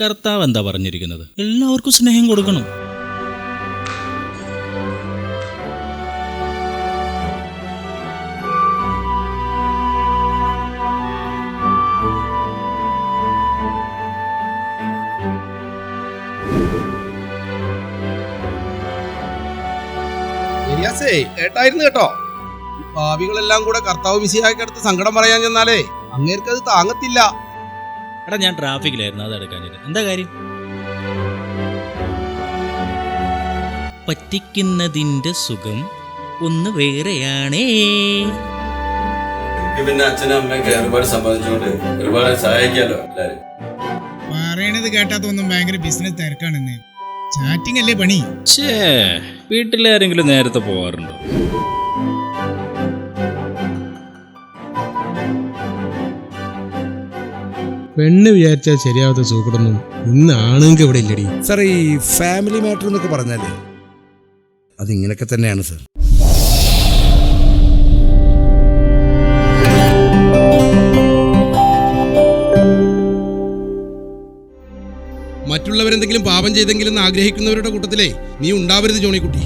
കർത്താവ് എന്താ പറഞ്ഞിരിക്കുന്നത്? എല്ലാവർക്കും സ്നേഹം കൊടുക്കണം. കേട്ടായിരുന്നു കേട്ടോ. ഭാവികളെല്ലാം കൂടെ കർത്താവ് മിശിഹായ്ക്കടുത്ത് സങ്കടം പറയാൻ ചെന്നാലേ അങ്ങേർക്കത് താങ്ങത്തില്ല. എടാ, ഞാൻ ട്രാഫിക്കിലായിരുന്നു, അത് എടുക്കാഞ്ഞത്. എന്താ കാര്യം? പറ്റിക്കുന്നതിന്റെ സുഖം ഒന്ന് വേറെയാണേ. പിന്നെ അച്ഛനും അമ്മയൊക്കെ ഒരുപാട് സമ്പാദിച്ചോണ്ട് ഒരുപാട് സഹായിക്കാലോ എല്ലാരും. പറയണത് കേട്ടാത്തൊന്നും ഭയങ്കര ബിസിനസ് തിരക്കാണെന്ന്. ചാറ്റിംഗ് അല്ലേ പണി. വീട്ടിലാരെങ്കിലും നേരത്തെ പോവാറുണ്ടോ? പെണ്ണ് വിചാരിച്ചാൽ ശരിയാവാത്ത സൂക്കടൊന്നും ഇന്ന് ആണുങ്ങൾക്ക് ഇവിടെ ഇല്ലടി. സാർ, ഈ ഫാമിലി മാറ്റർ എന്നൊക്കെ പറഞ്ഞാലേ അതിങ്ങനൊക്കെ തന്നെയാണ് സാർ. മറ്റുള്ളവരെന്തെങ്കിലും പാപം ചെയ്തെങ്കിലും ആഗ്രഹിക്കുന്നവരുടെ കൂട്ടത്തിലേ നീ ഉണ്ടാവരുത് ജോണിക്കുട്ടി.